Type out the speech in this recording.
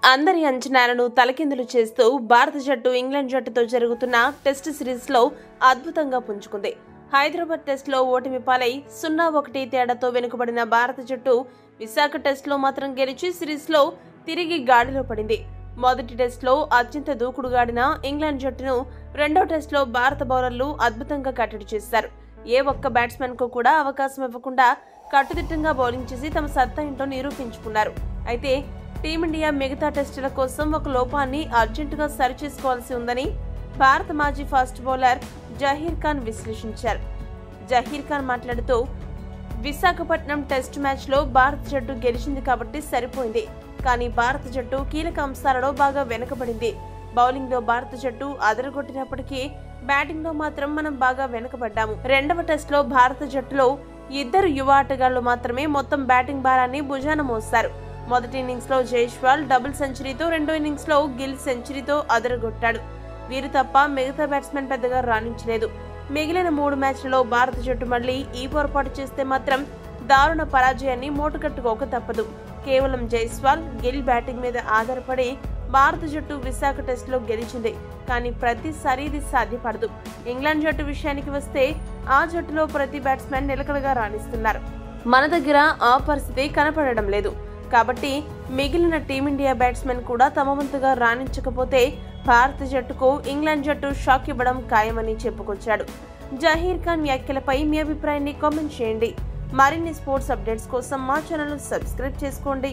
అందరి అంచనాలను తలకిందులు చేస్తూ భారత జట్టు ఇంగ్లాండ్ జట్టుతో జరుగుతున్న టెస్ట్ సిరీస్లో అద్భుతంగా పుంజుకుంది. హైదరాబాద్ టెస్ట్లో ఓటమి పాలై 0-1 తేడాతో వెనుకబడిన భారత జట్టు విశాఖ టెస్ట్లో మాత్రం గెలిచి సిరీస్లో తిరిగి గాడిలో పడింది. మొదటి టెస్ట్లో అత్యంత దూకుడుగాడిన ఇంగ్లాండ్ జట్టును రెండో టెస్ట్లో భారత బౌలర్లు అద్భుతంగా కట్టడి చేశారు. ఏ ఒక్క బ్యాట్స్మెన్ కు కూడా అవకాశం ఇవ్వకుండా కట్టుదిట్టంగా బౌలింగ్ చేసి తమ సత్తా ఏంటో నిరూపించుకున్నారు. అయితే టీమిండియా మిగతా టెస్టుల కోసం ఒక లోపాన్ని అర్జెంటుగా సరిచేసుకోవాల్సి ఉందని భారత మాజీ ఫాస్ట్ బౌలర్ జహీర్ ఖాన్ విశ్లేషించారు. జహీర్ ఖాన్ మాట్లాడుతూ, విశాఖపట్నం టెస్ట్ మ్యాచ్లో భారత జట్టు గెలిచింది కాబట్టి సరిపోయింది. కానీ భారత జట్టు కీలక అంశాలలో బాగా వెనుకబడింది. బౌలింగ్లో భారత జట్టు అదరగొట్టినప్పటికీ బ్యాటింగ్లో మాత్రం మనం బాగా వెనుకబడ్డాము. రెండవ టెస్ట్లో భారత జట్టులో 2 యువ ఆటగాళ్లు మాత్రమే మొత్తం బ్యాటింగ్ భారాన్ని భుజాన మోస్తారు. మొదటి ఇన్నింగ్స్ లో జైస్వాల్ డబుల్ సెంచరీతో, రెండో ఇన్నింగ్స్ లో గిల్ సెంచరీతో అదరగొట్టాడు. వీరు తప్ప మిగతా బ్యాట్స్మెన్ పెద్దగా రాణించలేదు. మిగిలిన 3 మ్యాచ్లలో భారత జట్టు మళ్లీ ఈ పొరపాటు చేస్తే మాత్రం దారుణ పరాజయాన్ని మూటకట్టుకోక తప్పదు. కేవలం జైస్వాల్, గిల్ బ్యాటింగ్ మీద ఆధారపడి భారత జట్టు విశాఖ టెస్ట్లో గెలిచింది. కానీ ప్రతిసారి ఇది సాధ్యపడదు. ఇంగ్లాండ్ జట్టు విషయానికి వస్తే ఆ జట్టులో ప్రతి బ్యాట్స్మెన్ నిలకడగా రాణిస్తున్నారు. మన దగ్గర ఆ పరిస్థితి కనపడడం లేదు. కాబట్టి మిగిలిన టీమిండియా బ్యాట్స్మెన్ కూడా తమ వంతుగా రాణించకపోతే భారత జట్టుకు ఇంగ్లాండ్ జట్టు షాక్ ఇవ్వడం ఖాయమని చెప్పుకొచ్చాడు. జహీర్ ఖాన్ వ్యాఖ్యలపై మీ అభిప్రాయాన్ని కామెంట్ చేయండి. మరిన్ని స్పోర్ట్స్ అప్డేట్స్ కోసం మా ఛానల్ సబ్స్క్రైబ్ చేసుకోండి.